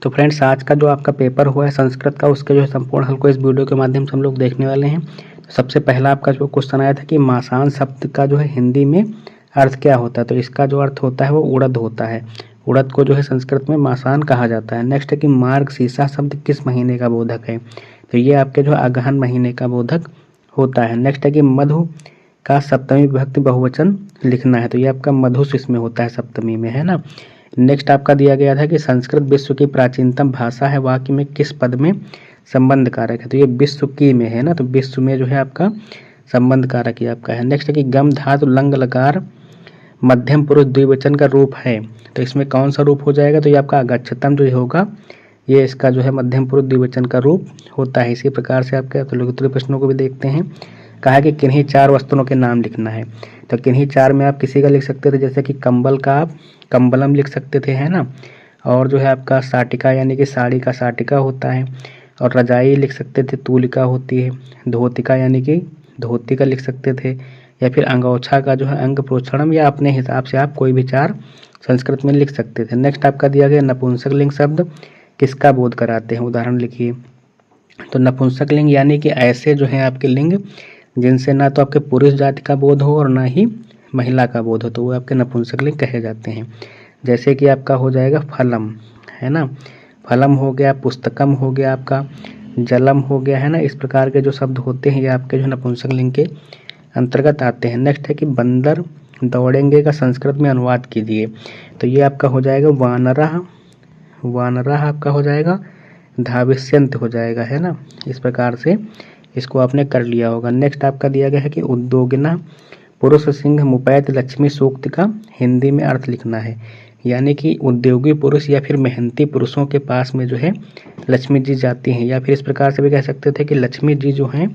तो फ्रेंड्स, आज का जो आपका पेपर हुआ है संस्कृत का, उसके जो है संपूर्ण हल को इस वीडियो के माध्यम से हम लोग देखने वाले हैं। तो सबसे पहला आपका जो क्वेश्चन आया था कि मासान शब्द का जो है हिंदी में अर्थ क्या होता है। तो इसका जो अर्थ होता है वो उड़द होता है। उड़द को जो है संस्कृत में मासान कहा जाता है। नेक्स्ट है कि मार्गशीर्ष शब्द किस महीने का बोधक है। तो ये आपके जो अगहन महीने का बोधक होता है। नेक्स्ट है कि मधु का सप्तमी विभक्ति बहुवचन लिखना है। तो ये आपका मधुस इसमें होता है, सप्तमी में, है ना। नेक्स्ट आपका दिया गया था कि संस्कृत विश्व की प्राचीनतम भाषा है, वाक्य में किस पद में संबंध कारक है। तो ये विश्व की में है ना, तो विश्व में जो है आपका संबंध कारक ही आपका है। नेक्स्ट है कि गम धातु लंग लकार मध्यम पुरुष द्विवचन का रूप है। तो इसमें कौन सा रूप हो जाएगा। तो ये आपका अगच्छतम जो होगा, ये इसका जो है मध्यम पुरुष द्विवचन का रूप होता है। इसी प्रकार से आपके तो उत्तरीय प्रश्नों को भी देखते हैं। कहा कि किन्हीं 4 वस्तुओं के नाम लिखना है। तो किन्हीं 4 में आप किसी का लिख सकते थे, जैसे कि कंबल का आप कंबलम लिख सकते थे, है ना। और जो है आपका साटिका यानी कि साड़ी का साटिका होता है। और रजाई लिख सकते थे, तूलिका होती है। धोतिका यानी कि धोती का लिख सकते थे। या फिर अंगोछा का जो है अंग प्रोक्षणम, या अपने हिसाब से आप कोई भी 4 संस्कृत में लिख सकते थे। नेक्स्ट आपका दिया गया नपुंसक लिंग शब्द किसका बोध कराते हैं, उदाहरण लिखिए। तो नपुंसक लिंग यानी कि ऐसे जो है आपके लिंग जिनसे ना तो आपके पुरुष जाति का बोध हो और ना ही महिला का बोध हो, तो वो आपके नपुंसक लिंग कहे जाते हैं। जैसे कि आपका हो जाएगा फलम, है ना। फलम हो गया, पुस्तकम हो गया, आपका जलम हो गया, है ना। इस प्रकार के जो शब्द होते हैं ये आपके जो नपुंसक लिंग के अंतर्गत आते हैं। नेक्स्ट है कि बंदर दौड़ेंगे का संस्कृत में अनुवाद कीजिए। तो ये आपका हो जाएगा वानरः, वानरः आपका हो जाएगा धाविष्यन्त हो जाएगा, है ना। इस प्रकार से इसको आपने कर लिया होगा। नेक्स्ट आपका दिया गया है कि उद्योगिना पुरुष सिंह मुपैत लक्ष्मी सूक्त का हिंदी में अर्थ लिखना है। यानी कि उद्योगी पुरुष या फिर मेहनती पुरुषों के पास में जो है लक्ष्मी जी जाती हैं, या फिर इस प्रकार से भी कह सकते थे कि लक्ष्मी जी जो हैं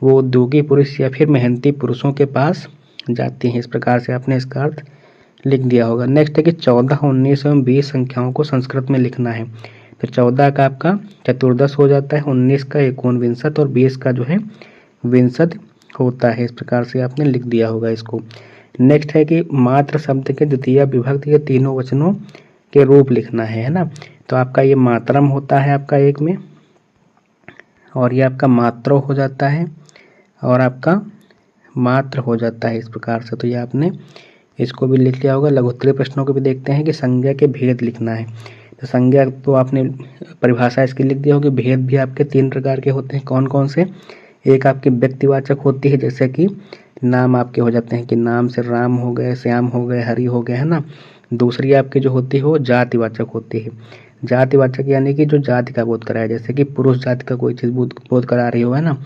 वो उद्योगी पुरुष या फिर मेहनती पुरुषों के पास जाती हैं। इस प्रकार से आपने इसका अर्थ लिख दिया होगा। नेक्स्ट है कि 14, 19 एवं 20 संख्याओं को संस्कृत में लिखना है। तो 14 का आपका चतुर्दश हो जाता है, 19 का एकोनविंशत और 20 का जो है विंशत होता है। इस प्रकार से आपने लिख दिया होगा इसको। नेक्स्ट है कि मात्र शब्द के द्वितीय विभक्ति के तीनों वचनों के रूप लिखना है ना। तो आपका ये मातरम होता है आपका एक में, और ये आपका मात्रो हो जाता है, और आपका मात्र हो जाता है। इस प्रकार से तो ये आपने इसको भी लिख लिया होगा। लघुत्तरीय प्रश्नों को भी देखते हैं कि संज्ञा के भेद लिखना है। तो संज्ञा तो आपने परिभाषा इसकी लिख दी होगी। भेद भी आपके 3 प्रकार के होते हैं। कौन कौन से। एक आपकी व्यक्तिवाचक होती है, जैसे कि नाम आपके हो जाते हैं कि नाम से राम हो गए, श्याम हो गए, हरि हो गए, है ना। दूसरी आपकी जो होती है वो जातिवाचक होती है। जातिवाचक यानी कि जो जाति का बोध कराया, जैसे कि पुरुष जाति का कोई चीज़ बोध करा रही हो, है ना।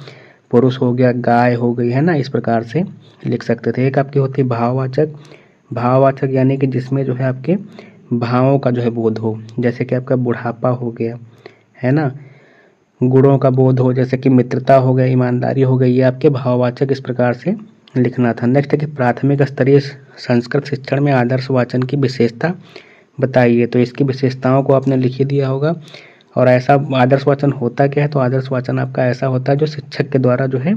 पुरुष हो गया, गाय हो गई, है ना। इस प्रकार से लिख सकते थे। एक आपकी होती है भाववाचक। भाववाचक यानी कि जिसमें जो है आपके भावों का जो है बोध हो, जैसे कि आपका बुढ़ापा हो गया, है ना। गुणों का बोध हो, जैसे कि मित्रता हो गया, ईमानदारी हो गई, ये आपके भाववाचक इस प्रकार से लिखना था। नेक्स्ट है कि प्राथमिक स्तरीय संस्कृत शिक्षण में आदर्श वाचन की विशेषता बताइए। तो इसकी विशेषताओं को आपने लिख ही दिया होगा। और ऐसा आदर्श वाचन होता क्या है। तो आदर्श वाचन आपका ऐसा होता है जो शिक्षक के द्वारा जो है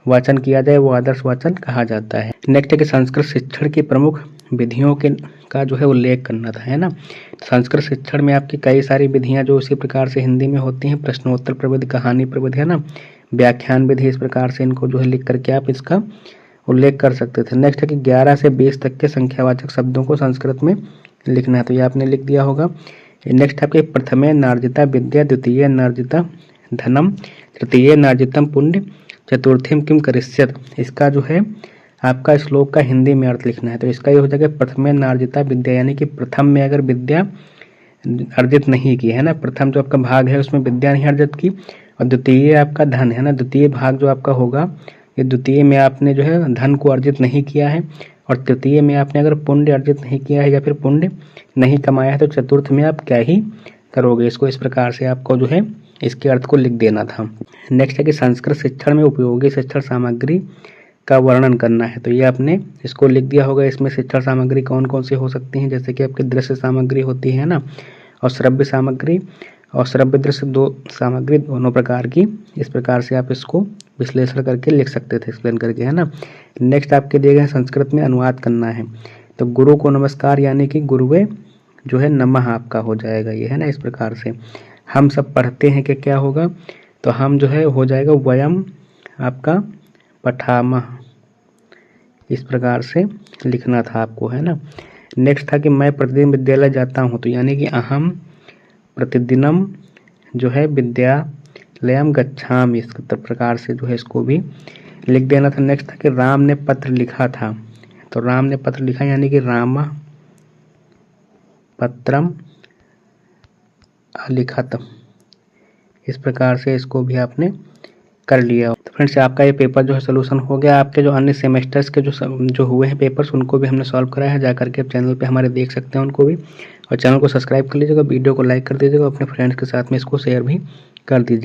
वाचन किया जाए, वो आदर्श वाचन कहा जाता है। नेक्स्ट है कि संस्कृत शिक्षण की प्रमुख विधियों के का जो है उल्लेख करना था, है ना। संस्कृत शिक्षण में आपकी कई सारी विधियां जो उसी प्रकार से हिंदी में होती हैं। प्रश्नोत्तर प्रविधि, कहानी प्रविधि, है ना, व्याख्यान विधि, इस प्रकार से इनको जो है लिख करके आप इसका उल्लेख कर सकते थे। नेक्स्ट है कि 11 से 20 तक के संख्यावाचक शब्दों को संस्कृत में लिखना है। तो ये आपने लिख दिया होगा। नेक्स्ट आपके प्रथमे नार्जिता विद्या, द्वितीय नार्जिता धनम, तृतीय नार्जितम पुण्य, चतुर्थीम किम करिष्यत। इसका जो है आपका श्लोक का हिंदी में अर्थ लिखना है। तो इसका ये हो जाएगा प्रथमे नार्जिता विद्या, यानी कि प्रथम में अगर विद्या अर्जित नहीं की, है ना। प्रथम जो आपका भाग है उसमें विद्या नहीं अर्जित की। और द्वितीय आपका धन, है ना। द्वितीय भाग जो आपका होगा, ये द्वितीय में आपने जो है धन को अर्जित नहीं किया है। और तृतीय में आपने अगर पुण्य अर्जित नहीं किया है या फिर पुण्य नहीं कमाया है, तो चतुर्थ में आप क्या ही करोगे इसको। इस प्रकार से आपको जो है इसके अर्थ को लिख देना था। नेक्स्ट है कि संस्कृत शिक्षण में उपयोगी शिक्षण सामग्री का वर्णन करना है। तो ये आपने इसको लिख दिया होगा। इसमें शिक्षण सामग्री कौन कौन सी हो सकती हैं, जैसे कि आपकी दृश्य सामग्री होती है ना, और श्रव्य सामग्री, और श्रव्य दृश्य 2 सामग्री दोनों प्रकार की। इस प्रकार से आप इसको विश्लेषण करके लिख सकते थे, एक्सप्लेन करके, है ना। नेक्स्ट आपके दिए गए संस्कृत में अनुवाद करना है। तो गुरु को नमस्कार यानी कि गुरुवे जो है नमः आपका हो जाएगा, ये है ना। इस प्रकार से हम सब पढ़ते हैं कि क्या होगा, तो हम जो है हो जाएगा वयम आपका पठामः, इस प्रकार से लिखना था आपको, है ना। नेक्स्ट था कि मैं प्रतिदिन विद्यालय जाता हूँ, तो यानी कि अहम प्रतिदिनम जो है विद्यालयम गच्छामि, इस प्रकार से जो है इसको भी लिख देना था। नेक्स्ट था कि राम ने पत्र लिखा था, तो राम ने पत्र लिखा यानी कि राम पत्रम अलिखत, इस प्रकार से इसको भी आपने कर लिया। तो फ्रेंड्स आपका ये पेपर जो है सोल्यूशन हो गया। आपके जो अन्य सेमेस्टर्स के जो हुए हैं पेपर्स उनको भी हमने सॉल्व कराया है, जा करके आप चैनल पे हमारे देख सकते हैं उनको भी। और चैनल को सब्सक्राइब कर लीजिएगा, वीडियो को लाइक कर दीजिएगा, अपने फ्रेंड्स के साथ में इसको शेयर भी कर दीजिए।